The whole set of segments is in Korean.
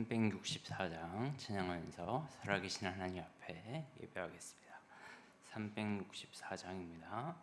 364장 찬양하면서 살아계신 하나님 앞에 예배하겠습니다. 364장입니다.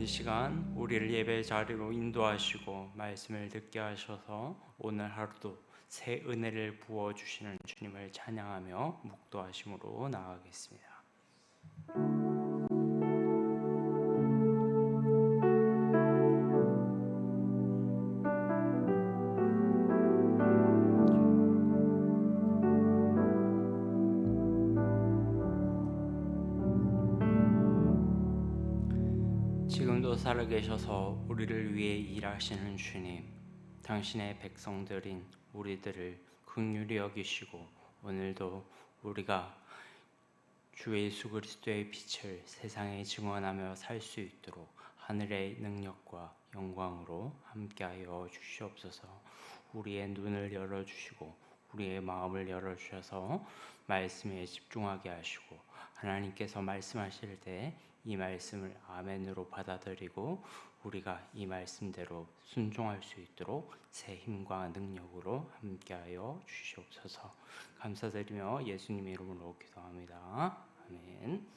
이 시간 우리를 예배 자리로 인도하시고 말씀을 듣게 하셔서 오늘 하루도 새 은혜를 부어주시는 주님을 찬양하며 묵도하심으로 나아가겠습니다. 지금도 살아계셔서 우리를 위해 일하시는 주님, 당신의 백성들인 우리들을 긍휼히 여기시고 오늘도 우리가 주 예수 그리스도의 빛을 세상에 증언하며 살 수 있도록 하늘의 능력과 영광으로 함께하여 주시옵소서. 우리의 눈을 열어주시고 우리의 마음을 열어주셔서 말씀에 집중하게 하시고 하나님께서 말씀하실 때 이 말씀을 아멘으로 받아들이고 우리가 이 말씀대로 순종할 수 있도록 새 힘과 능력으로 함께하여 주시옵소서. 감사드리며 예수님의 이름으로 기도합니다. 아멘.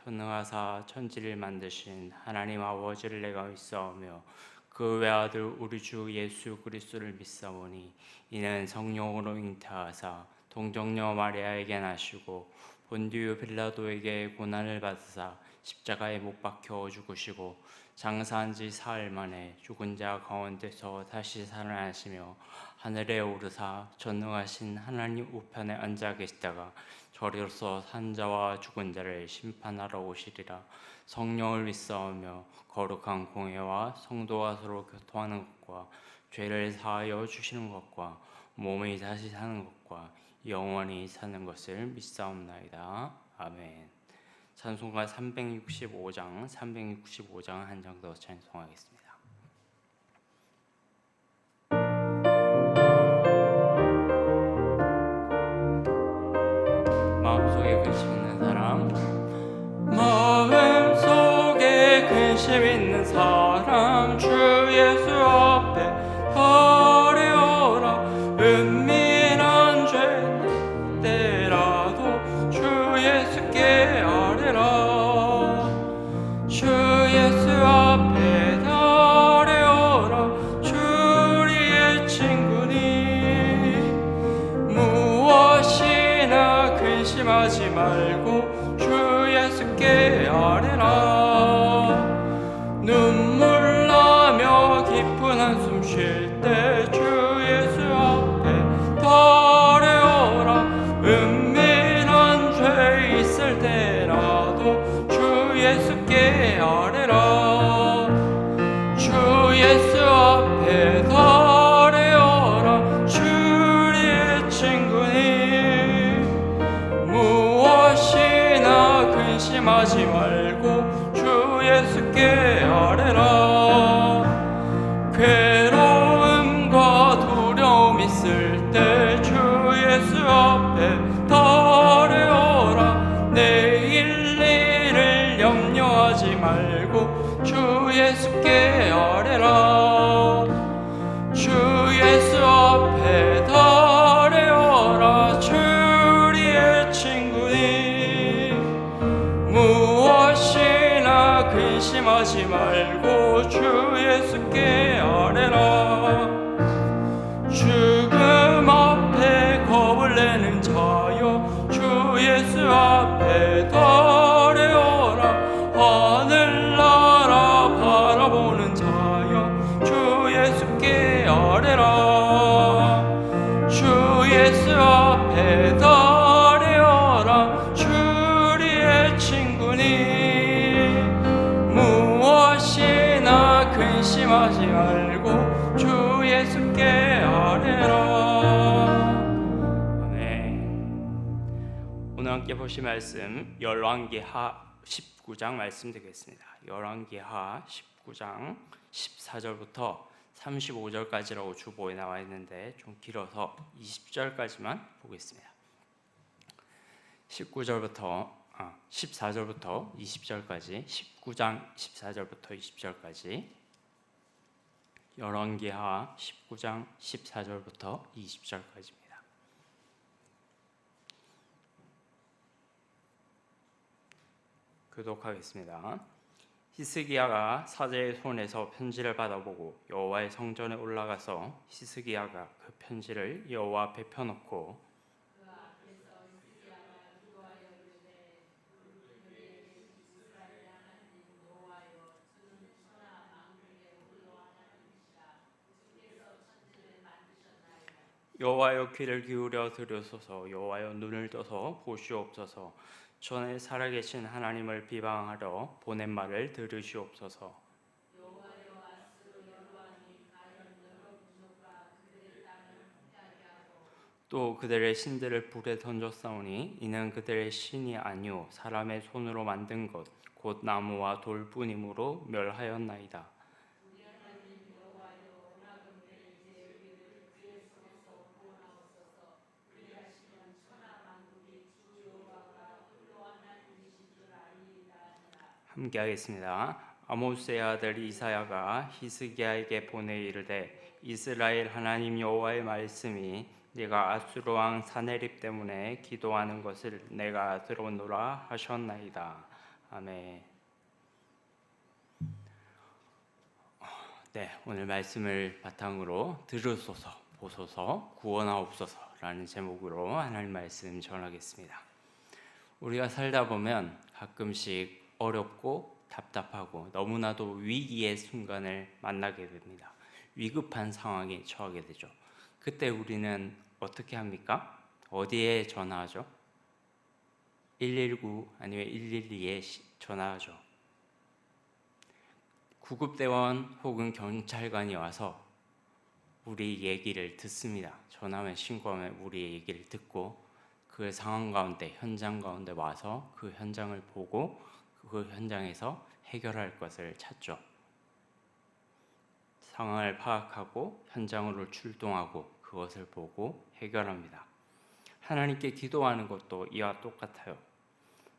전능하사 천지를 만드신 하나님 아버지를 내가 믿사오며 그 외아들 우리 주 예수 그리스도를 믿사오니 이는 성령으로 잉태하사 동정녀 마리아에게 나시고 본디오 빌라도에게 고난을 받으사 십자가에 못 박혀 죽으시고 장사한 지 사흘 만에 죽은 자 가운데서 다시 살아나시며 하늘에 오르사 전능하신 하나님 우편에 앉아 계시다가 저리로서 산 자와 죽은 자를 심판하러 오시리라. 성령을 믿사오며 거룩한 공회와 성도가 서로 교통하는 것과 죄를 사하여 주시는 것과 몸이 다시 사는 것과 영원히 사는 것을 믿사옵나이다. 아멘. 찬송가 365장 한 장 더 찬송하겠습니다. 마음속에 근심 있는 사람, 마음속에 근심 있는 사람, 주 예수 앞에 아뢰어라. 은밀한 죄 때라도 주 예수께 아뢰라. 주 예수 앞에 아뢰어라. 주리의 친구니 무엇이나 근심하지 말고 주 예수께 아뢰라. 눈물 나며 깊은 한숨 쉴 때 주 예수 앞에 아뢰어라. 은밀한 죄 있을 때라도 주 예수께 아뢰라. 주 예수 앞에 아뢰어라. 주리의 친구니 무엇이나 근심하지 말고 주 예수께 아뢰라. 괴로움과 두려움 있을 때 주 예수 앞에 아뢰어라. 내일 일을 염려하지 말고 주 예수께 아뢰라. 주 예수 앞에 아뢰어라. 주리의 친구니 무엇이나 근심하지 말고 주 예수께 아뢰라. 죽음 앞에 겁을 내는 자여 주 예수 앞에 아뢰어라. 하늘나라 바라보는 자여 주 예수께 아뢰라. 주 예수 앞에 아뢰어라. 주리의 친구니 무엇이나 근심하지 말고 주 예수께 아뢰라. 아멘. 오늘 함께 보실 말씀 열왕기하 19장 말씀 되겠습니다. 열왕기하 19장 14절부터 35절까지라고 주보에 나와 있는데 좀 길어서 20절까지만 보겠습니다. 14절부터 20절까지 19장 14절부터 20절까지 열왕기하 19장 14절부터 20절까지입니다. 교독하겠습니다. 히스기야가 사제의 손에서 편지를 받아보고 여호와의 성전에 올라가서 히스기야가 그 편지를 여호와 앞에 펴놓고 여호와여 귀를 기울여 들으소서. 여호와여 눈을 떠서 보시옵소서. 전에 살아계신 하나님을 비방하러 보낸 말을 들으시옵소서. 또 그들의 신들을 불에 던졌사오니 이는 그들의 신이 아니오 사람의 손으로 만든 것 곧 나무와 돌뿐이므로 멸하였나이다. 함께 하겠습니다. 아모스의 아들 이사야가 히스기야에게 보내 이르되 이스라엘 하나님 여호와의 말씀이 네가 아수르 왕 사네립 때문에 기도하는 것을 내가 들었노라 하셨나이다. 아멘. 네, 오늘 말씀을 바탕으로 들으소서 보소서 구원하옵소서라는 제목으로 하나님 말씀 전하겠습니다. 우리가 살다 보면 가끔씩 어렵고 답답하고 너무나도 위기의 순간을 만나게 됩니다. 위급한 상황에 처하게 되죠. 그때 우리는 어떻게 합니까? 어디에 전화하죠? 119 아니면 112에 전화하죠. 구급대원 혹은 경찰관이 와서 우리 얘기를 듣습니다. 전화면 신고하면 우리 얘기를 듣고 그 상황 가운데 현장 가운데 와서 그 현장을 보고 그 현장에서 해결할 것을 찾죠. 상황을 파악하고 현장으로 출동하고 그것을 보고 해결합니다. 하나님께 기도하는 것도 이와 똑같아요.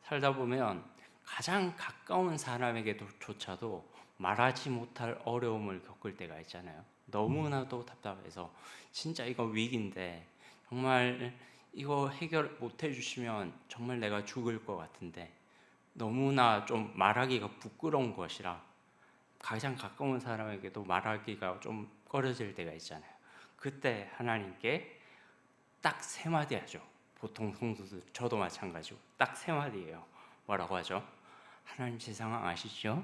살다 보면 가장 가까운 사람에게조차도 말하지 못할 어려움을 겪을 때가 있잖아요. 너무나도 답답해서 진짜 이거 위기인데 정말 이거 해결 못 해주시면 정말 내가 죽을 것 같은데 너무나 좀 말하기가 부끄러운 것이라 가장 가까운 사람에게도 말하기가 좀 꺼려질 때가 있잖아요. 그때 하나님께 딱 세 마디 하죠. 보통 성도들 저도 마찬가지고 딱 세 마디예요. 뭐라고 하죠? 하나님 제 상황 아시죠?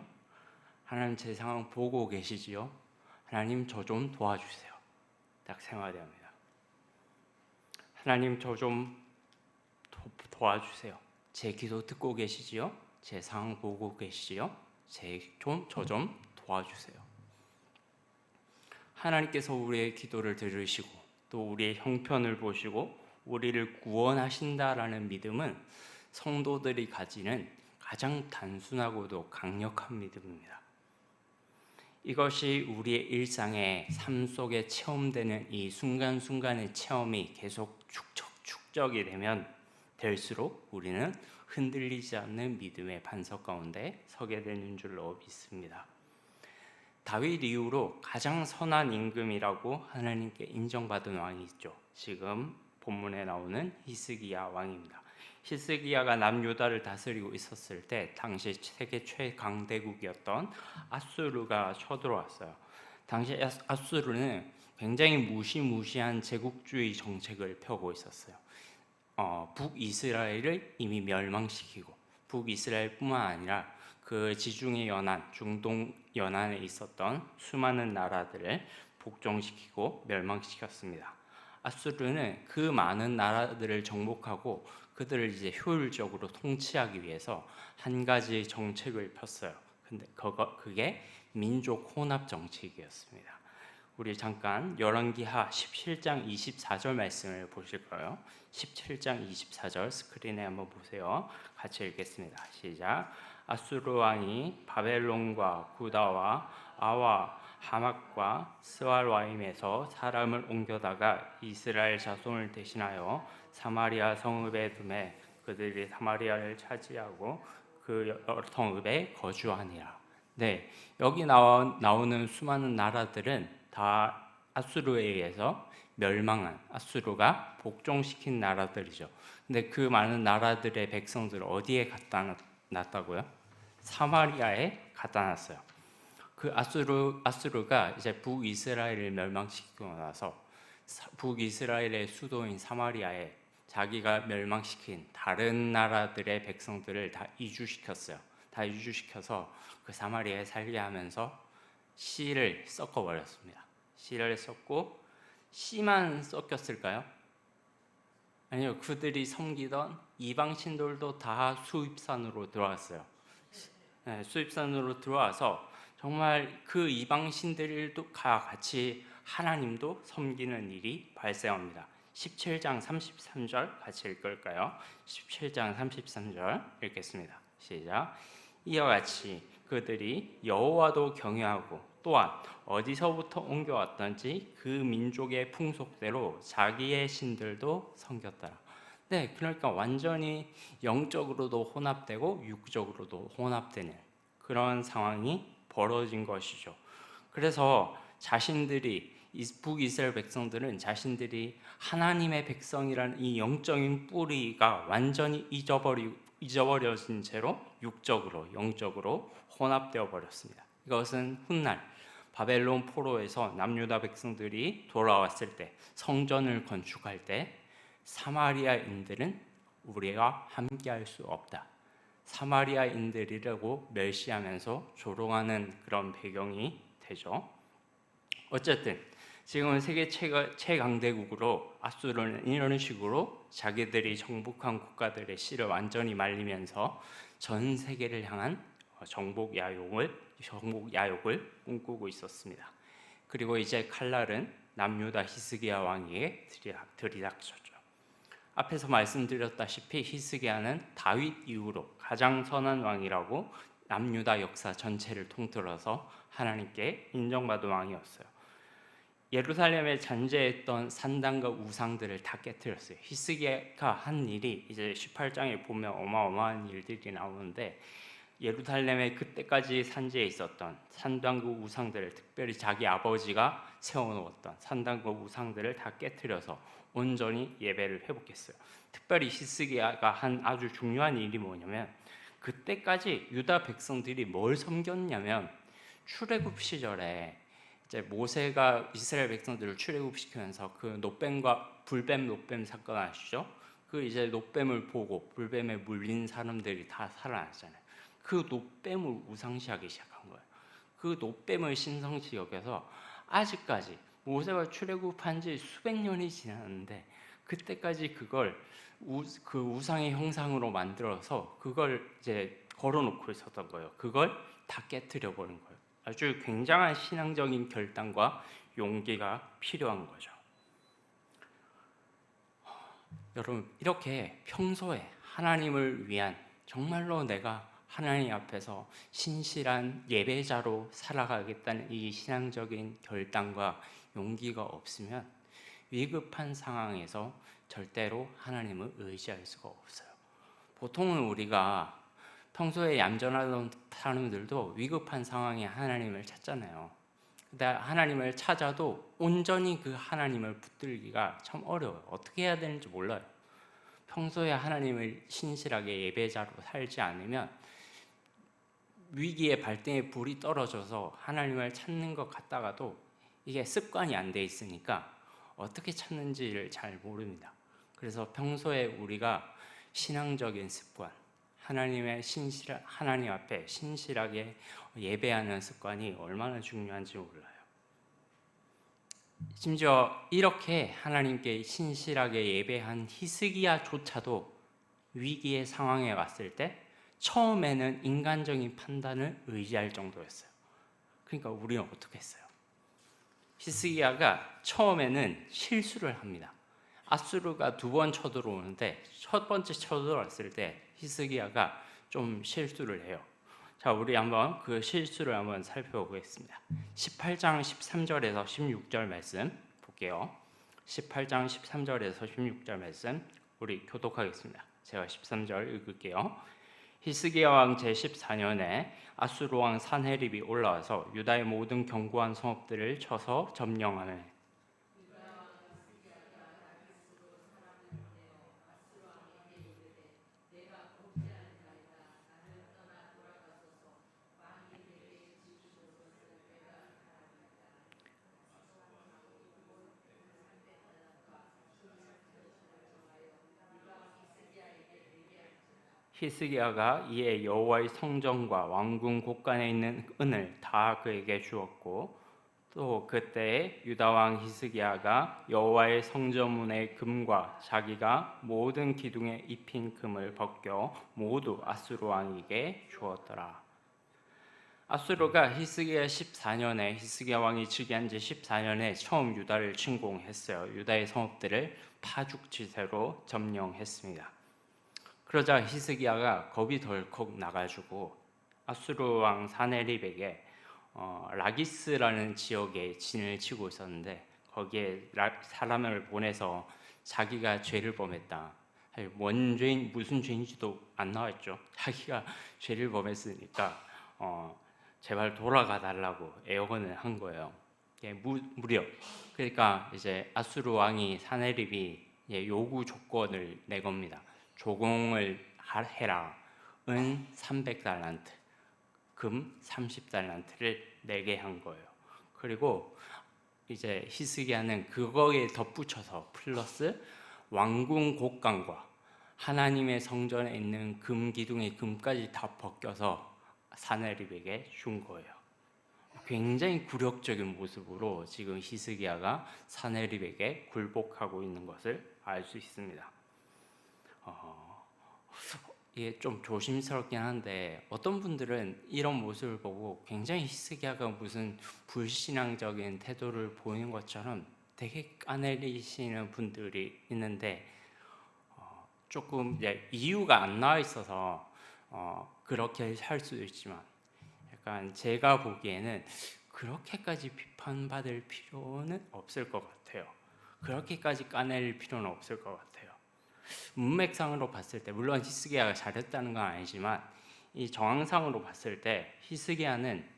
하나님 제 상황 보고 계시지요? 하나님 저 좀 도와주세요. 딱 세 마디 합니다. 하나님 저 좀 도와주세요. 제 기도 듣고 계시지요? 제 상황 보고 계시지요? 저 좀 도와주세요. 하나님께서 우리의 기도를 들으시고 또 우리의 형편을 보시고 우리를 구원하신다라는 믿음은 성도들이 가지는 가장 단순하고도 강력한 믿음입니다. 이것이 우리의 일상의 삶 속에 체험되는 이 순간순간의 체험이 계속 축적이 되면 될수록 우리는 흔들리지 않는 믿음의 반석 가운데 서게 되는 줄로 믿습니다. 다윗 이후로 가장 선한 임금이라고 하나님께 인정받은 왕이 있죠. 지금 본문에 나오는 히스기야 왕입니다. 히스기야가 남유다를 다스리고 있었을 때 당시 세계 최강대국이었던 아수르가 쳐들어왔어요. 당시 아수르는 굉장히 무시무시한 제국주의 정책을 펴고 있었어요. 북이스라엘을 이미 멸망시키고 북이스라엘뿐만 아니라 그 지중해 연안, 중동 연안에 있었던 수많은 나라들을 복종시키고 멸망시켰습니다. 아수르는 그 많은 나라들을 정복하고 그들을 이제 효율적으로 통치하기 위해서 한 가지 정책을 폈어요. 근데 그게 민족 혼합 정책이었습니다. 우리 잠깐 열왕기하 17장 24절 말씀을 보실 거예요. 17장 24절 스크린에 한번 보세요. 같이 읽겠습니다. 시작. 아수르 왕이 바벨론과 구다와 아와 하맛과 스왈와임에서 사람을 옮겨다가 이스라엘 자손을 대신하여 사마리아 성읍에 두매 그들이 사마리아를 차지하고 그 성읍에 거주하니라. 네, 여기 나오는 수많은 나라들은 다 아수르에 의해서 멸망한 아수르가 복종시킨 나라들이죠. 근데 그 많은 나라들의 백성들을 어디에 갖다 놨다고요? 사마리아에 갖다 놨어요. 그 아수르가 이제 북이스라엘을 멸망시키고 나서 북이스라엘의 수도인 사마리아에 자기가 멸망시킨 다른 나라들의 백성들을 다 이주시켰어요. 다 이주시켜서 그 사마리아에 살게 하면서 씨를 섞어버렸습니다. 씨를 섞고 씨만 섞였을까요? 아니요. 그들이 섬기던 이방 신들도 다 수입산으로 들어왔어요. 네, 수입산으로 들어와서 정말 그 이방 신들과 같이 하나님도 섬기는 일이 발생합니다. 17장 33절 같이 읽을까요? 17장 33절 읽겠습니다. 시작. 이와 같이 그들이 여호와도 경외하고 또한 어디서부터 옮겨왔던지 그 민족의 풍속대로 자기의 신들도 섬겼더라. 네, 그러니까 완전히 영적으로도 혼합되고 육적으로도 혼합되는 그런 상황이 벌어진 것이죠. 그래서 자신들이 북이스라엘 백성들은 자신들이 하나님의 백성이라는 이 영적인 뿌리가 완전히 잊어버려진 채로 육적으로 영적으로 혼합되어 버렸습니다. 이것은 훗날 바벨론 포로에서 남유다 백성들이 돌아왔을 때 성전을 건축할 때 사마리아인들은 우리가 함께할 수 없다, 사마리아인들이라고 멸시하면서 조롱하는 그런 배경이 되죠. 어쨌든 지금은 세계 최강대국으로 아수르는 이런 식으로 자기들이 정복한 국가들의 씨를 완전히 말리면서 전 세계를 향한 정복 야욕을 꿈꾸고 있었습니다. 그리고 이제 칼날은 남유다 히스기야 왕에게 들이닥쳤죠. 앞에서 말씀드렸다시피 히스기야는 다윗 이후로 가장 선한 왕이라고 남유다 역사 전체를 통틀어서 하나님께 인정받은 왕이었어요. 예루살렘에 잔재했던 산당과 우상들을 다 깨뜨렸어요. 히스기야가 한 일이 이제 18장에 보면 어마어마한 일들이 나오는데, 예루살렘에 그때까지 산재해 있었던 산당과 우상들을, 특별히 자기 아버지가 세워놓았던 산당과 우상들을 다 깨뜨려서 온전히 예배를 회복했어요. 특별히 히스기야가 한 아주 중요한 일이 뭐냐면, 그때까지 유다 백성들이 뭘 섬겼냐면, 출애굽 시절에 이제 모세가 이스라엘 백성들을 출애굽시키면서 그 노뱀과 불뱀 노뱀 사건 아시죠? 그 이제 노뱀을 보고 불뱀에 물린 사람들이 다 살아났잖아요. 그 노뱀을 우상시하기 시작한 거예요. 그 노뱀을 신성시 여겨서 아직까지 모세가 출애굽한 지 수백 년이 지났는데 그때까지 그걸 그 우상의 형상으로 만들어서 그걸 이제 걸어놓고 있었던 거예요. 그걸 다 깨트려 버린 거예요. 아주 굉장한 신앙적인 결단과 용기가 필요한 거죠. 여러분, 이렇게 평소에 하나님을 위한, 정말로 내가 하나님 앞에서 신실한 예배자로 살아가겠다는 이 신앙적인 결단과 용기가 없으면 위급한 상황에서 절대로 하나님을 의지할 수가 없어요. 보통은 우리가 평소에 얌전하던 사람들도 위급한 상황에 하나님을 찾잖아요. 근데 하나님을 찾아도 온전히 그 하나님을 붙들기가 참 어려워요. 어떻게 해야 되는지 몰라요. 평소에 하나님을 신실하게 예배자로 살지 않으면 위기의 발등에 불이 떨어져서 하나님을 찾는 것 같다가도 이게 습관이 안 돼 있으니까 어떻게 찾는지를 잘 모릅니다. 그래서 평소에 우리가 신앙적인 습관, 하나님 앞에 신실하게 예배하는 습관이 얼마나 중요한지 몰라요. 심지어 이렇게 하나님께 신실하게 예배한 히스기야조차도 위기의 상황에 왔을 때 처음에는 인간적인 판단을 의지할 정도였어요. 그러니까 우리는 어떻게 했어요? 히스기야가 처음에는 실수를 합니다. 아수르가 두 번 쳐들어오는데 첫 번째 쳐들어왔을 때 히스기야가 좀 실수를 해요. 자, 우리 한번 그 실수를 한번 살펴보겠습니다. 18장 13절에서 16절 말씀 볼게요. 18장 13절에서 16절 말씀 우리 교독하겠습니다. 제가 13절 읽을게요. 히스기야 왕 제14년에 아수르 왕 산헤립이 올라와서 유다의 모든 견고한 성읍들을 쳐서 점령하며 히스기야가 이에 여호와의 성전과 왕궁 곳간에 있는 은을 다 그에게 주었고 또 그때 유다 왕 히스기야가 여호와의 성전문의 금과 자기가 모든 기둥에 입힌 금을 벗겨 모두 아수르 왕에게 주었더라. 아수르가 히스기야 14년에 히스기야 왕이 즉위한 지 14년에 처음 유다를 침공했어요. 유다의 성읍들을 파죽지세로 점령했습니다. 그러자 히스기야가 겁이 덜컥 나가지고 아수르 왕 사네립에게 라기스라는 지역에 진을 치고 있었는데 거기에 사람을 보내서 자기가 죄를 범했다. 뭔 죄인 무슨 죄인지도 안 나왔죠. 자기가 죄를 범했으니까 제발 돌아가 달라고 애원을 한 거예요. 무려 그러니까 이제 아수르 왕이 사네립이 요구 조건을 내겁니다. 조공을 해라. 은 300달란트, 금 30달란트를 내게 한 거예요. 그리고 이제 히스기야는 그거에 덧붙여서 플러스 왕궁 곡간과 하나님의 성전에 있는 금 기둥의 금까지 다 벗겨서 사네립에게 준 거예요. 굉장히 굴욕적인 모습으로 지금 히스기야가 사네립에게 굴복하고 있는 것을 알 수 있습니다. 이게 좀 조심스럽긴 한데 어떤 분들은 이런 모습을 보고 굉장히 히스기야가 무슨 불신앙적인 태도를 보이는 것처럼 되게 까내리시는 분들이 있는데 조금 이유가 안 나와 있어서 그렇게 할 수도 있지만 약간 제가 보기에는 그렇게까지 비판받을 필요는 없을 것 같아요. 그렇게까지 까낼 필요는 없을 것 같아요. 문맥상으로 봤을 때 물론 히스기야가 잘했다는 건 아니지만 이 정황상으로 봤을 때 히스기야는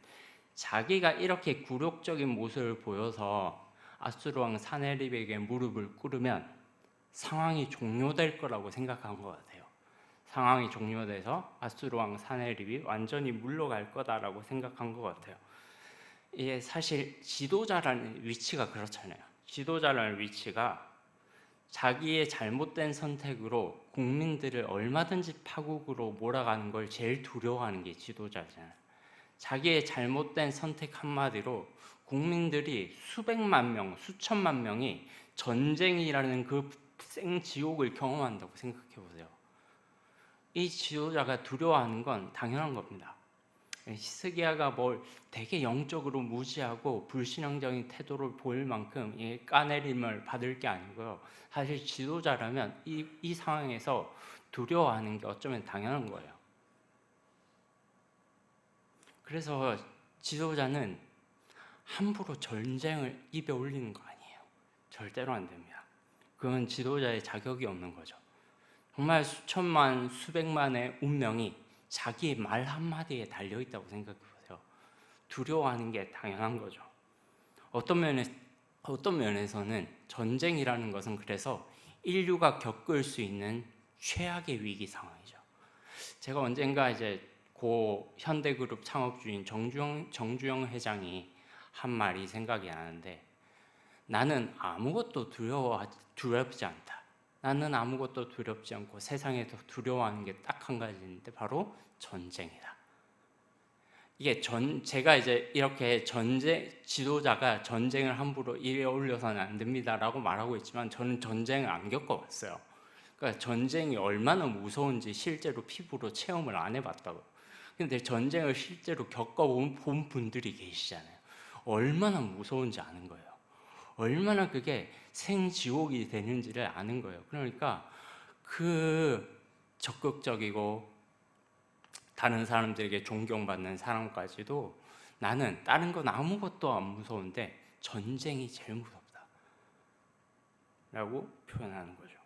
자기가 이렇게 굴욕적인 모습을 보여서 아수르 왕 사네립에게 무릎을 꿇으면 상황이 종료될 거라고 생각한 것 같아요. 상황이 종료돼서 아수르 왕 사네립이 완전히 물러갈 거다라고 생각한 것 같아요. 이게 사실 지도자라는 위치가 그렇잖아요. 지도자라는 위치가 자기의 잘못된 선택으로 국민들을 얼마든지 파국으로 몰아가는 걸 제일 두려워하는 게 지도자잖아요. 자기의 잘못된 선택 한마디로 국민들이 수백만 명, 수천만 명이 전쟁이라는 그 생지옥을 경험한다고 생각해 보세요. 이 지도자가 두려워하는 건 당연한 겁니다. 히스기야가 뭘 되게 영적으로 무지하고 불신앙적인 태도를 보일 만큼 까내림을 받을 게 아니고요. 사실 지도자라면 이 상황에서 두려워하는 게 어쩌면 당연한 거예요. 그래서 지도자는 함부로 전쟁을 입에 올리는 거 아니에요. 절대로 안 됩니다. 그건 지도자의 자격이 없는 거죠. 정말 수천만, 수백만의 운명이 자기의 말 한마디에 달려있다고 생각해보세요. 두려워하는 게 당연한 거죠. 어떤 면에서는 전쟁이라는 것은 그래서 인류가 겪을 수 있는 최악의 위기 상황이죠. 제가 언젠가 이제 고 현대그룹 창업주인 정주영 회장이 한 말이 생각이 나는데 나는 아무것도 두렵지 않다. 나는 아무것도 두렵지 않고 세상에서 두려워하는 게 딱 한 가지 있는데 바로 전쟁이다. 이게 제가 이제 이렇게 지도자가 전쟁을 함부로 일에 올려서는 안 됩니다라고 말하고 있지만 저는 전쟁을 안 겪어봤어요. 그러니까 전쟁이 얼마나 무서운지 실제로 피부로 체험을 안 해봤다고요. 근데 전쟁을 실제로 겪어본 분들이 계시잖아요. 얼마나 무서운지 아는 거예요. 얼마나 그게 생지옥이 되는지를 아는 거예요. 그러니까 그 적극적이고 다른 사람들에게 존경받는 사람까지도 나는 다른 건 아무것도 안 무서운데 전쟁이 제일 무섭다 라고 표현하는 거죠.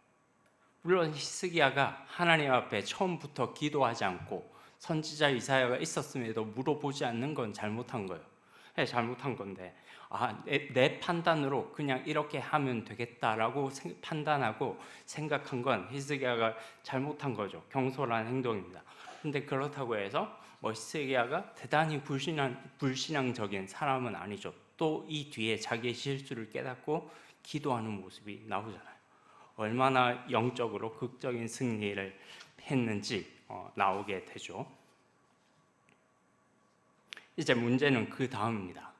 물론 히스기야가 하나님 앞에 처음부터 기도하지 않고 선지자 이사야가 있었음에도 물어보지 않는 건 잘못한 거예요. 잘못한 건데 내 판단으로 그냥 이렇게 하면 되겠다라고 판단하고 생각한 건 히스기야가 잘못한 거죠. 경솔한 행동입니다. 근데 그렇다고 해서 히스기야가 대단히 불신앙적인 사람은 아니죠. 또 이 뒤에 자기의 실수를 깨닫고 기도하는 모습이 나오잖아요. 얼마나 영적으로 극적인 승리를 했는지 나오게 되죠. 이제 문제는 그 다음입니다.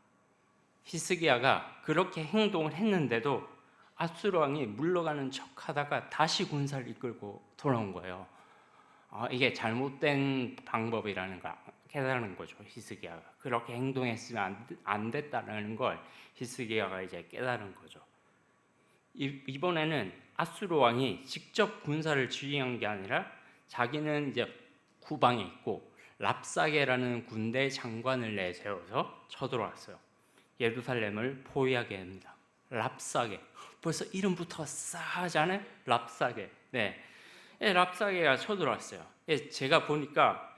히스기야가 그렇게 행동을 했는데도 아수르 왕이 물러가는 척하다가 다시 군사를 이끌고 돌아온 거예요. 이게 잘못된 방법이라는 걸 깨달은 거죠. 히스기야가 그렇게 행동했으면 안 됐다는 걸 히스기야가 이제 깨달은 거죠. 이번에는 아수르 왕이 직접 군사를 지휘한 게 아니라 자기는 이제 구방에 있고 랍사게라는 군대 장관을 내세워서 쳐들어왔어요. 예루살렘을 포위하게 합니다. 랍사게, 벌써 이름부터 싸하잖아요. 랍사게. 네, 랍사게가 쳐들어왔어요. 제가 보니까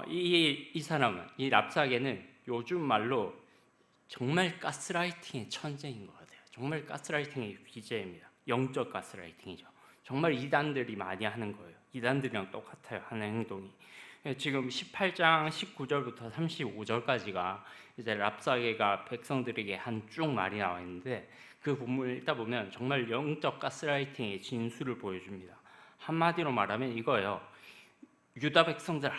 이 사람은, 이 랍사게는 요즘 말로 정말 가스라이팅의 천재인 것 같아요. 정말 가스라이팅의 귀재입니다. 영적 가스라이팅이죠. 정말 이단들이 많이 하는 거예요. 이단들이랑 똑같아요, 하는 행동이. 지금 18장 19절부터 35절까지가 이제 랍사게가 백성들에게 한 쭉 말이 나와 있는데, 그 본문을 읽다 보면 정말 영적 가스라이팅의 진수를 보여줍니다. 한마디로 말하면 이거예요. 유다 백성들아,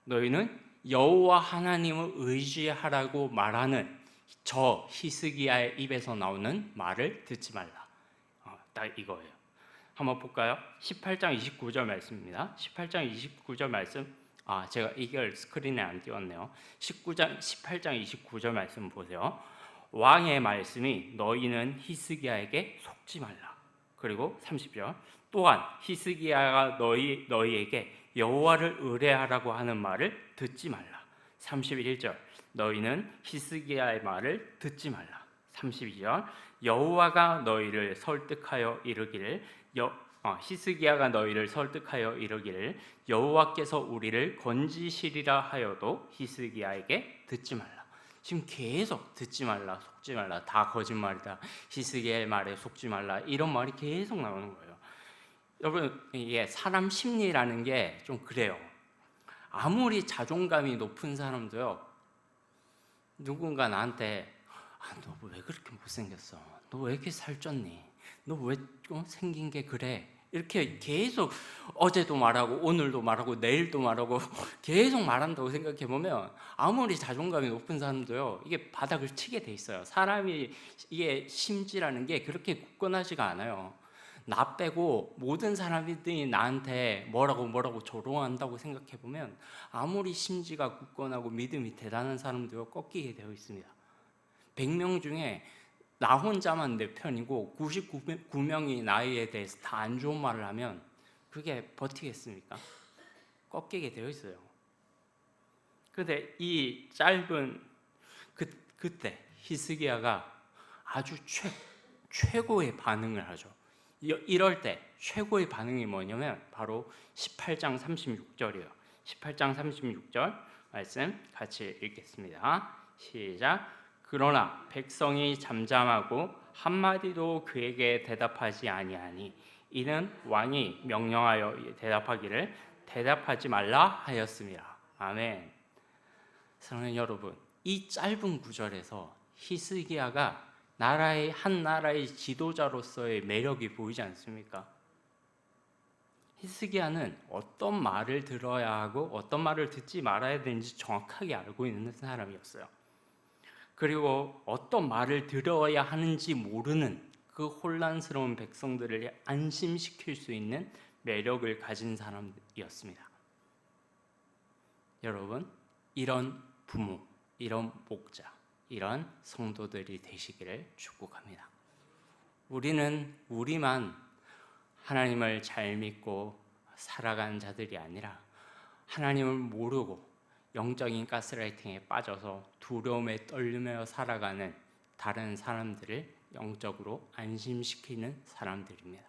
너희는 여호와 하나님을 의지하라고 말하는 저 히스기야의 입에서 나오는 말을 듣지 말라. 딱 이거예요. 한번 볼까요? 18장 29절 말씀입니다. 18장 29절 말씀. 제가 이걸 스크린에 안 띄웠네요. 18장 29절 말씀 보세요. 왕의 말씀이 너희는 히스기야에게 속지 말라. 그리고 30절. 또한 히스기야가 너희에게 여호와를 의뢰하라고 하는 말을 듣지 말라. 31절. 너희는 히스기야의 말을 듣지 말라. 32절. 여호와가 너희를 설득하여 이르기를 히스기야가 너희를 설득하여 이르기를 여호와께서 우리를 건지시리라 하여도 히스기야에게 듣지 말라. 지금 계속 듣지 말라, 속지 말라, 다 거짓말이다, 히스기야의 말에 속지 말라, 이런 말이 계속 나오는 거예요. 여러분, 이게 사람 심리라는 게 좀 그래요. 아무리 자존감이 높은 사람도요, 누군가 나한테 너 왜 그렇게 못생겼어? 너 왜 이렇게 살쪘니? 너 왜 생긴 게 그래? 이렇게 계속 어제도 말하고 오늘도 말하고 내일도 말하고 계속 말한다고 생각해 보면 아무리 자존감이 높은 사람도요, 이게 바닥을 치게 돼 있어요. 사람이 이게 심지라는 게 그렇게 굳건하지가 않아요. 나 빼고 모든 사람들이 나한테 뭐라고 조롱한다고 생각해 보면 아무리 심지가 굳건하고 믿음이 대단한 사람도요, 꺾이게 되어 있습니다. 100명 중에 나 혼자만 내 편이고 99명이 나에 대해서 다 안 좋은 말을 하면 그게 버티겠습니까? 꺾이게 되어 있어요. 그런데 이 짧은 그때 히스기야가 아주 최고의 반응을 하죠. 이럴 때 최고의 반응이 뭐냐면 바로 18장 36절이에요. 18장 36절 말씀 같이 읽겠습니다. 시작. 그러나 백성이 잠잠하고 한마디도 그에게 대답하지 아니하니 이는 왕이 명령하여 대답하기를 대답하지 말라 하였습니다. 아멘. 사랑하는 여러분, 이 짧은 구절에서 히스기야가 한 나라의 지도자로서의 매력이 보이지 않습니까? 히스기야는 어떤 말을 들어야 하고 어떤 말을 듣지 말아야 되는지 정확하게 알고 있는 사람이었어요. 그리고 어떤 말을 들어야 하는지 모르는 그 혼란스러운 백성들을 안심시킬 수 있는 매력을 가진 사람이었습니다. 여러분, 이런 부모, 이런 목자, 이런 성도들이 되시기를 축복합니다. 우리만 하나님을 잘 믿고 살아간 자들이 아니라 하나님을 모르고 영적인 가스라이팅에 빠져서 두려움에 떨리며 살아가는 다른 사람들을 영적으로 안심시키는 사람들입니다.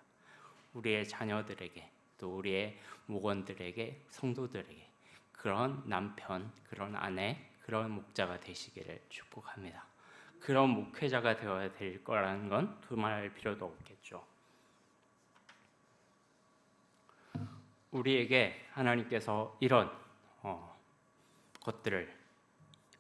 우리의 자녀들에게, 또 우리의 목원들에게, 성도들에게 그런 남편, 그런 아내, 그런 목자가 되시기를 축복합니다. 그런 목회자가 되어야 될 거라는 건 두말할 필요도 없겠죠. 우리에게 하나님께서 이런 것들을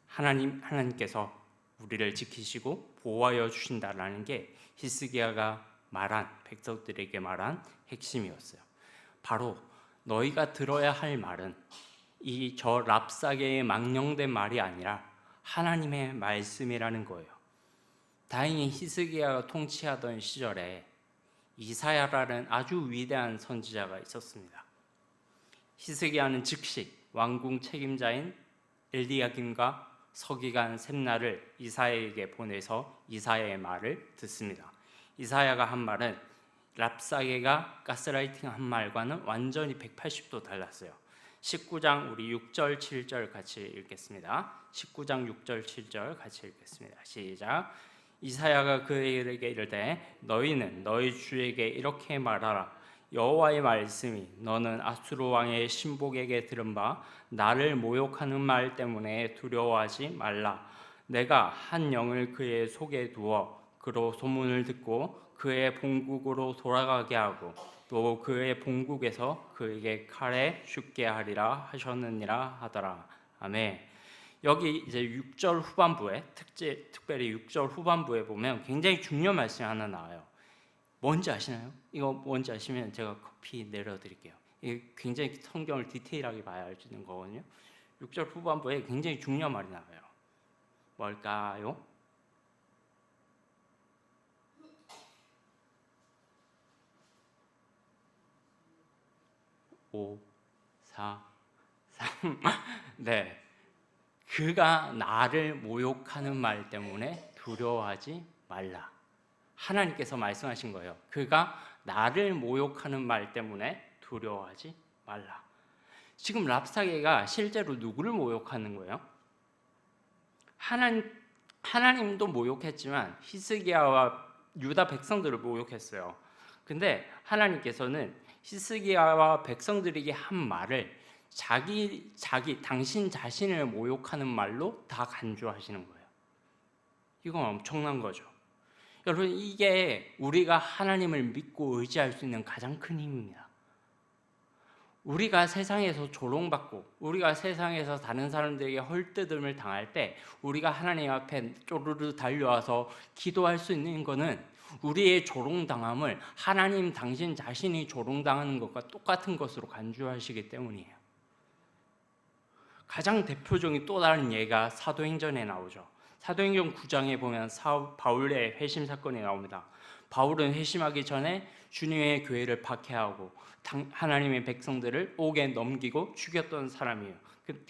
하나님께서 우리를 지키시고 보호하여 주신다라는 게 히스기야가 말한, 백성들에게 말한 핵심이었어요. 바로 너희가 들어야 할 말은 저 랍사게의 망령된 말이 아니라 하나님의 말씀이라는 거예요. 다행히 히스기야가 통치하던 시절에 이사야라는 아주 위대한 선지자가 있었습니다. 히스기야는 즉시 왕궁 책임자인 엘디야김과 서기관 셈나를 이사야에게 보내서 이사야의 말을 듣습니다. 이사야가 한 말은 랍사게가 가스라이팅한 말과는 완전히 180도 달랐어요. 19장 우리 6절 7절 같이 읽겠습니다. 19장 6절 7절 같이 읽겠습니다. 시작. 이사야가 그에게 이르되 너희는 너희 주에게 이렇게 말하라. 여호와의 말씀이 너는 아수르 왕의 신복에게 들은 바 나를 모욕하는 말 때문에 두려워하지 말라. 내가 한 영을 그의 속에 두어 그로 소문을 듣고 그의 본국으로 돌아가게 하고 또 그의 본국에서 그에게 칼에 죽게 하리라 하셨느니라 하더라. 아멘. 여기 이제 6절 후반부에 특별히 6절 후반부에 보면 굉장히 중요한 말씀이 하나 나와요. 뭔지 아시나요? 이거 뭔지 아시면 제가 커피 내려드릴게요. 이게 굉장히 성경을 디테일하게 봐야 알 수 있는 거거든요. 6절 후반부에 굉장히 중요한 말이 나와요. 뭘까요? 5, 4, 3 네, 그가 나를 모욕하는 말 때문에 두려워하지 말라. 하나님께서 말씀하신 거예요. 그가 나를 모욕하는 말 때문에 두려워하지 말라. 지금 랍사게가 실제로 누구를 모욕하는 거예요? 하나님도 모욕했지만 히스기야와 유다 백성들을 모욕했어요. 근데 하나님께서는 히스기야와 백성들에게 한 말을 당신 자신을 모욕하는 말로 다 간주하시는 거예요. 이건 엄청난 거죠. 여러분, 이게 우리가 하나님을 믿고 의지할 수 있는 가장 큰 힘입니다. 우리가 세상에서 조롱받고 우리가 세상에서 다른 사람들에게 헐뜯음을 당할 때 우리가 하나님 앞에 쪼르르 달려와서 기도할 수 있는 것은 우리의 조롱당함을 하나님 당신 자신이 조롱당하는 것과 똑같은 것으로 간주하시기 때문이에요. 가장 대표적인 또 다른 예가 사도행전에 나오죠. 사도행전 9장에 보면 바울의 회심 사건이 나옵니다. 바울은 회심하기 전에 주님의 교회를 박해하고 하나님의 백성들을 옥에 넘기고 죽였던 사람이에요.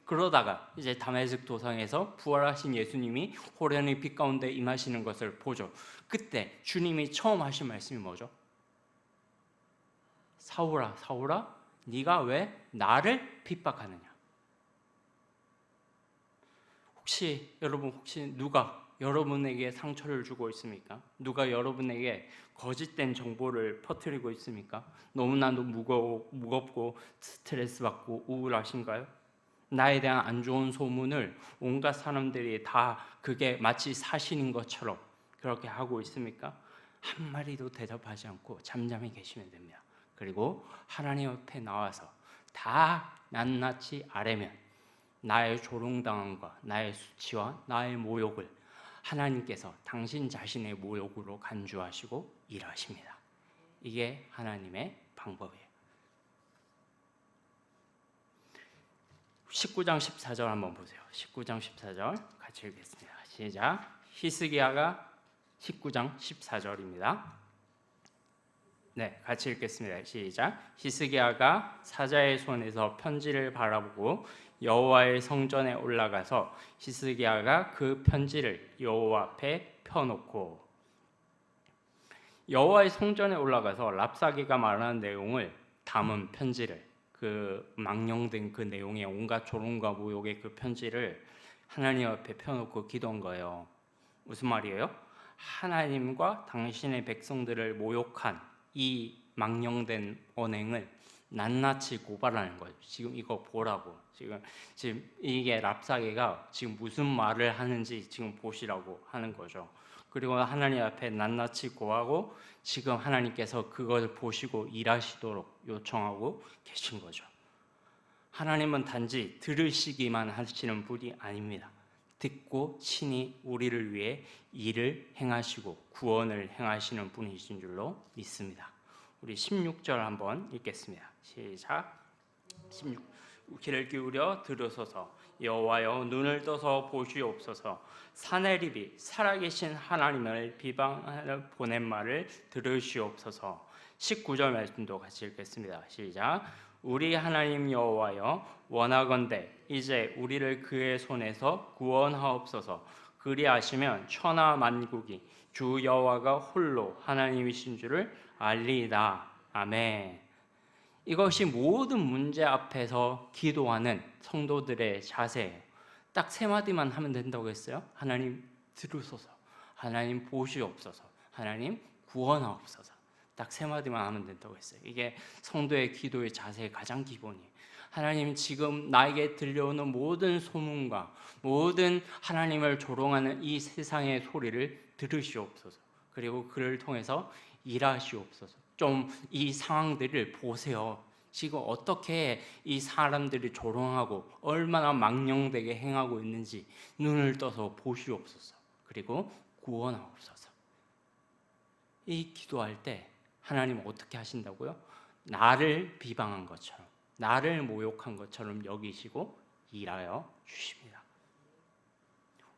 그러다가 이제 다메섹 도상에서 부활하신 예수님이 호련히 빛 가운데 임하시는 것을 보죠. 그때 주님이 처음 하신 말씀이 뭐죠? 사울아, 사울아, 네가 왜 나를 핍박하느냐? 혹시 누가 여러분에게 상처를 주고 있습니까? 누가 여러분에게 거짓된 정보를 퍼뜨리고 있습니까? 너무나도 무겁고 스트레스 받고 우울하신가요? 나에 대한 안 좋은 소문을 온갖 사람들이 다 그게 마치 사실인 것처럼 그렇게 하고 있습니까? 한마디도 대답하지 않고 잠잠히 계시면 됩니다. 그리고 하나님 앞에 나와서 다 낱낱이 아뢰면 나의 조롱당함과 나의 수치와 나의 모욕을 하나님께서 당신 자신의 모욕으로 간주하시고 일하십니다. 이게 하나님의 방법이에요. 19장 14절 한번 보세요. 19장 14절 같이 읽겠습니다. 시작. 히스기야가 19장 14절입니다. 네, 같이 읽겠습니다. 시작. 히스기야가 사자의 손에서 편지를 바라보고 여호와의 성전에 올라가서 히스기야가 그 편지를 여호와 앞에 펴놓고, 여호와의 성전에 올라가서 랍사게가 말하는 내용을 담은 편지를, 그 망령된 그 내용의 온갖 조롱과 모욕의 그 편지를 하나님 앞에 펴놓고 기도한 거예요. 무슨 말이에요? 하나님과 당신의 백성들을 모욕한 이 망령된 언행을 낱낱이 고발하는 거예요. 지금 이거 보라고. 지금 이게 랍사게가 지금 무슨 말을 하는지 지금 보시라고 하는 거죠. 그리고 하나님 앞에 낱낱이 고하고 지금 하나님께서 그것을 보시고 일하시도록 요청하고 계신 거죠. 하나님은 단지 들으시기만 하시는 분이 아닙니다. 듣고 친히 우리를 위해 일을 행하시고 구원을 행하시는 분이신 줄로 믿습니다. 우리 16절 한번 읽겠습니다. 시작. 16. 귀를 기울여 들으소서. 여호와여 눈을 떠서 보시옵소서. 사내립이 살아계신 하나님을 비방하는 보낸 말을 들으시옵소서. 19절 말씀도 같이 읽겠습니다. 시작. 우리 하나님 여호와여 원하건대 이제 우리를 그의 손에서 구원하옵소서. 그리하시면 천하 만국이 주 여호와가 홀로 하나님이신 줄을 알리이다. 아멘. 이것이 모든 문제 앞에서 기도하는 성도들의 자세예요. 딱 세 마디만 하면 된다고 했어요. 하나님 들으소서, 하나님 보시옵소서, 하나님 구원하옵소서. 딱 세 마디만 하면 된다고 했어요. 이게 성도의 기도의 자세의 가장 기본이에요. 하나님 지금 나에게 들려오는 모든 소문과 모든 하나님을 조롱하는 이 세상의 소리를 들으시옵소서. 그리고 그를 통해서 일하시옵소서. 좀 이 상황들을 보세요. 지금 어떻게 이 사람들이 조롱하고 얼마나 망령되게 행하고 있는지 눈을 떠서 보시옵소서. 그리고 구원하옵소서. 이 기도할 때 하나님 어떻게 하신다고요? 나를 비방한 것처럼, 나를 모욕한 것처럼 여기시고 일하여 주십니다.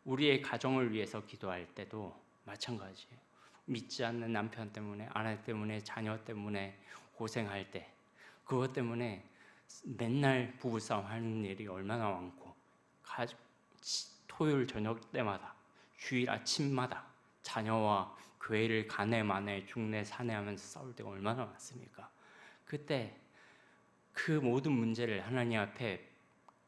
우리의 가정을 위해서 기도할 때도 마찬가지예요. 믿지 않는 남편 때문에, 아내 때문에, 자녀 때문에 고생할 때, 그것 때문에 맨날 부부싸움 하는 일이 얼마나 많고, 토요일 저녁 때마다, 주일 아침마다 자녀와 교회를 가네 마네 중내 사내 하면서 싸울 때가 얼마나 많습니까? 그때 그 모든 문제를 하나님 앞에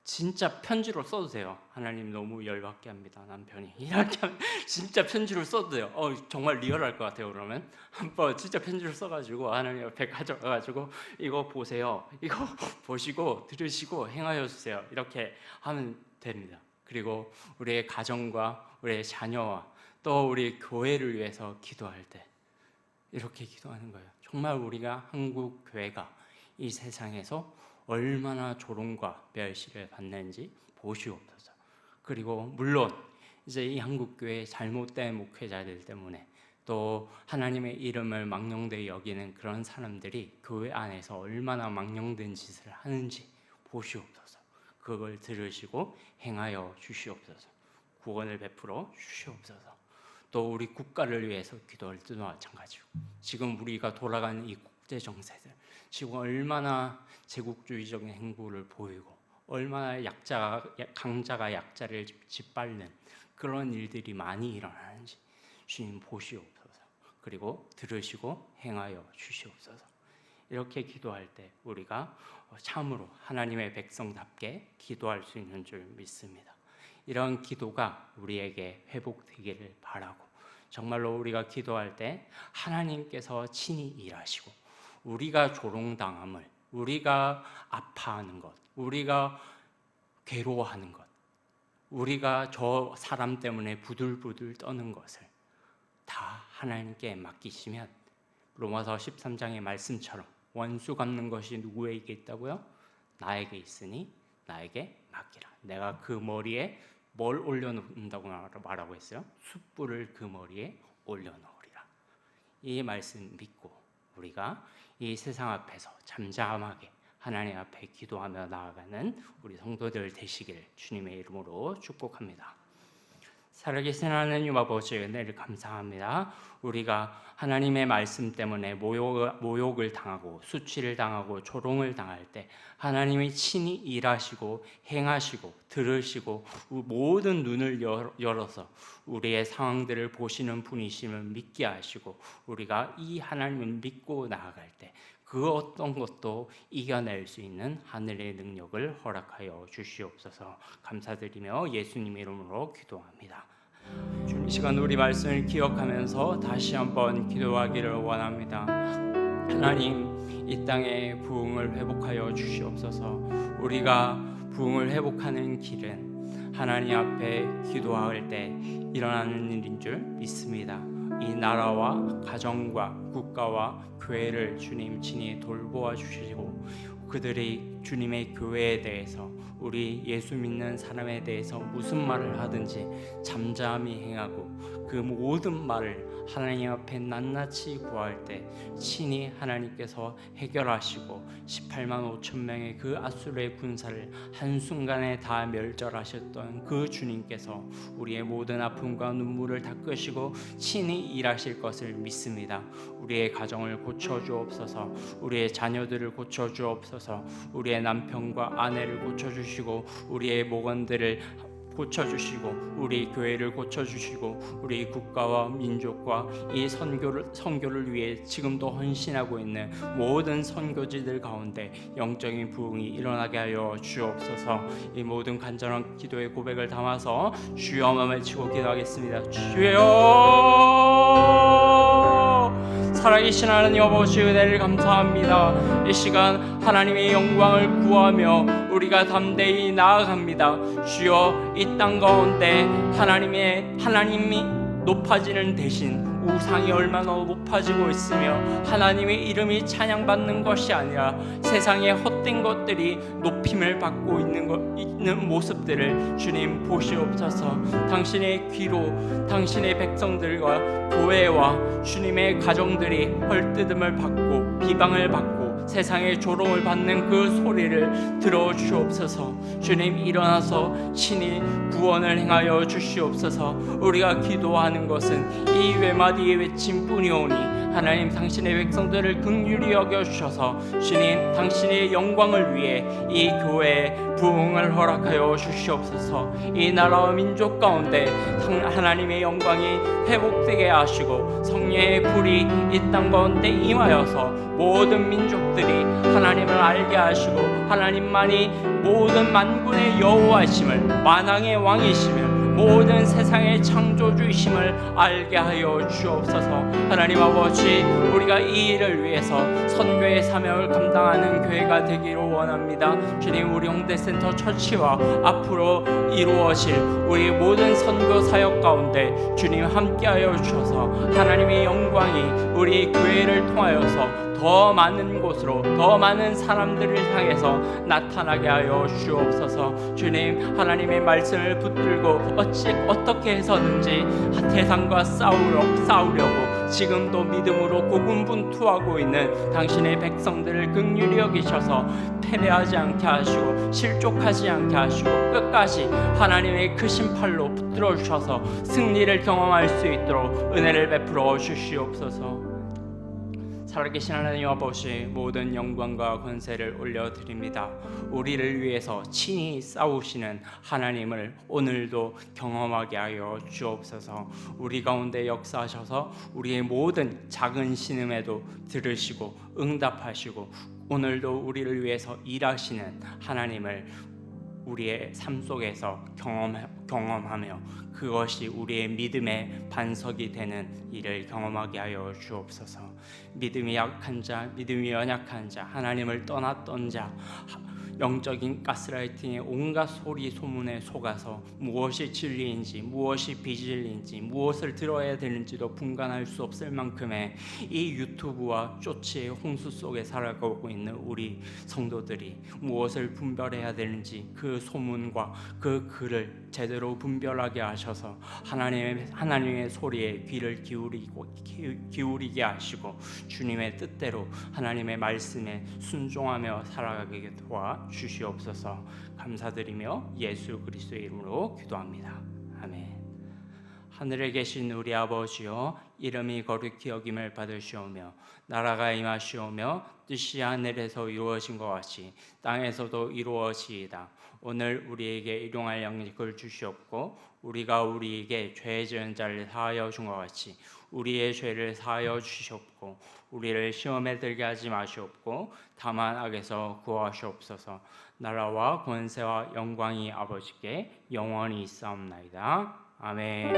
진짜 편지로 써도 돼요. 하나님 너무 열받게 합니다, 남편이. 이렇게 하면 진짜 편지로 써도 돼요. 정말 리얼할 것 같아요. 그러면 한번 진짜 편지를 써가지고 하나님 앞에 가져가가지고 이거 보세요. 이거 보시고 들으시고 행하여 주세요. 이렇게 하면 됩니다. 그리고 우리의 가정과 우리의 자녀와 또 우리 교회를 위해서 기도할 때 이렇게 기도하는 거예요. 정말 우리가 한국 교회가 이 세상에서 얼마나 조롱과 멸시를 받는지 보시옵소서. 그리고 물론 이제 이 한국교회 잘못된 목회자들 때문에 또 하나님의 이름을 망령되이 여기는 그런 사람들이 교회 안에서 얼마나 망령된 짓을 하는지 보시옵소서. 그걸 들으시고 행하여 주시옵소서. 구원을 베풀어 주시옵소서. 또 우리 국가를 위해서 기도할 때도 마찬가지고, 지금 우리가 돌아가는 이 국제 정세들, 지금 얼마나 제국주의적인 행보를 보이고 얼마나 강자가 약자를 짓밟는 그런 일들이 많이 일어나는지 주님 보시옵소서. 그리고 들으시고 행하여 주시옵소서. 이렇게 기도할 때 우리가 참으로 하나님의 백성답게 기도할 수 있는 줄 믿습니다. 이런 기도가 우리에게 회복되기를 바라고, 정말로 우리가 기도할 때 하나님께서 친히 일하시고 우리가 조롱당함을, 우리가 아파하는 것, 우리가 괴로워하는 것, 우리가 저 사람 때문에 부들부들 떠는 것을 다 하나님께 맡기시면 로마서 13장의 말씀처럼 원수 갚는 것이 누구에게 있다고요? 나에게 있으니 나에게 맡기라. 내가 그 머리에 뭘 올려놓는다고 말하고 있어요? 숯불을 그 머리에 올려놓으리라. 이 말씀 믿고 우리가 이 세상 앞에서 잠잠하게 하나님 앞에 기도하며 나아가는 우리 성도들 되시길 주님의 이름으로 축복합니다. 살아계신 하나님 아버지, 은혜를 감사합니다. 우리가 하나님의 말씀 때문에 모욕을 당하고 수치를 당하고 조롱을 당할 때 하나님이 친히 일하시고 행하시고 들으시고 모든 눈을 열어서 우리의 상황들을 보시는 분이심을 믿게 하시고, 우리가 이 하나님을 믿고 나아갈 때 그 어떤 것도 이겨낼 수 있는 하늘의 능력을 허락하여 주시옵소서. 감사드리며 예수님의 이름으로 기도합니다. 주님, 이 시간 우리 말씀을 기억하면서 다시 한번 기도하기를 원합니다. 하나님, 이 땅의 부흥을 회복하여 주시옵소서. 우리가 부흥을 회복하는 길은 하나님 앞에 기도할 때 일어나는 일인 줄 믿습니다. 이 나라와 가정과 국가와 교회를 주님 친히 돌보아 주시고 그들이 주님의 교회에 대해서, 우리 예수 믿는 사람에 대해서 무슨 말을 하든지 잠잠히 행하고 그 모든 말을 하나님 앞에 낱낱이 구할 때 친히 하나님께서 해결하시고 18만 5천 명의 그 아수르의 군사를 한순간에 다 멸절하셨던 그 주님께서 우리의 모든 아픔과 눈물을 닦으시고 친히 일하실 것을 믿습니다. 우리의 가정을 고쳐주옵소서, 우리의 자녀들을 고쳐주옵소서, 우리의 남편과 아내를 고쳐주시고 우리의 목원들을 고쳐주시고 우리 교회를 고쳐주시고 우리 국가와 민족과 이 선교를 위해 지금도 헌신하고 있는 모든 선교지들 가운데 영적인 부흥이 일어나게 하여 주옵소서. 이 모든 간절한 기도의 고백을 담아서 주여만 외치고 기도하겠습니다. 주여, 살아계신 하나님 아버지, 은혜를 감사합니다. 이 시간 하나님의 영광을 구하며 우리가 담대히 나아갑니다. 주여, 이 땅 가운데 하나님이 높아지는 대신 우상이 얼마나 높아지고 있으며 하나님의 이름이 찬양받는 것이 아니라 세상의 헛된 것들이 높임을 받고 있는 모습들을 주님 보시옵소서. 당신의 귀로 당신의 백성들과 교회와 주님의 가정들이 헐뜯음을 받고 비방을 받고 세상의 조롱을 받는 그 소리를 들어주옵소서. 주님, 일어나서 친히 구원을 행하여 주시옵소서. 우리가 기도하는 것은 이 외마디의 외침뿐이오니 하나님, 당신의 백성들을 긍휼히 여겨주셔서 주님, 당신의 영광을 위해 이 교회에 부흥을 허락하여 주시옵소서. 이 나라와 민족 가운데 하나님의 영광이 회복되게 하시고 성령의 불이 이 땅 가운데 임하여서 모든 민족들이 하나님을 알게 하시고 하나님만이 모든 만군의 여호와이심을, 만왕의 왕이심을, 모든 세상의 창조주이심을 알게 하여 주옵소서. 하나님 아버지, 우리가 이 일을 위해서 선교의 사명을 감당하는 교회가 되기를 원합니다. 주님, 우리 홍대센터 처치와 앞으로 이루어질 우리 모든 선교 사역 가운데 주님 함께하여 주셔서 하나님의 영광이 우리 교회를 통하여서 더 많은 곳으로, 더 많은 사람들을 향해서 나타나게 하여 주옵소서. 주님, 하나님의 말씀을 붙들고 어떻게 해서든지 세상과 싸우려고 지금도 믿음으로 고군분투하고 있는 당신의 백성들을 긍휼히 여기셔서 패배하지 않게 하시고 실족하지 않게 하시고 끝까지 하나님의 크신 팔로 붙들어 주셔서 승리를 경험할 수 있도록 은혜를 베풀어 주시옵소서. 살아계신 하나님 아버지, 모든 영광과 권세를 올려드립니다. 우리를 위해서 친히 싸우시는 하나님을 오늘도 경험하게 하여 주옵소서. 우리 가운데 역사하셔서 우리의 모든 작은 신음에도 들으시고 응답하시고 오늘도 우리를 위해서 일하시는 하나님을 우리의 삶 속에서 경험하며 그것이 우리의 믿음의 반석이 되는 일을 경험하게 하여 주옵소서. 믿음이 약한 자, 믿음이 연약한 자, 하나님을 떠났던 자, 영적인 가스라이팅의 온갖 소리 소문에 속아서 무엇이 진리인지 무엇이 비진리인지 무엇을 들어야 되는지도 분간할 수 없을 만큼의 이 유튜브와 쇼츠의 홍수 속에 살아가고 있는 우리 성도들이 무엇을 분별해야 되는지 그 소문과 그 글을 제대로 분별하게 하셔서 하나님의 소리에 귀를 기울이게 하시고 주님의 뜻대로 하나님의 말씀에 순종하며 살아가게 도와 주시옵소서. 감사드리며 예수 그리스도의 이름으로 기도합니다. 아멘. 하늘에 계신 우리 아버지여, 이름이 거룩히 여김을 받으시오며 나라가 임하시오며 뜻이 하늘에서 이루어진 것 같이 땅에서도 이루어지이다. 오늘 우리에게 일용할 양식을 주시옵고 우리가 우리에게 죄 지은 자를 사하여 준 것 같이 우리의 죄를 사하여 주시옵고 우리를 시험에 들게 하지 마시옵고 다만 악에서 구하시옵소서. 나라와 권세와 영광이 아버지께 영원히 있사옵나이다. 아멘.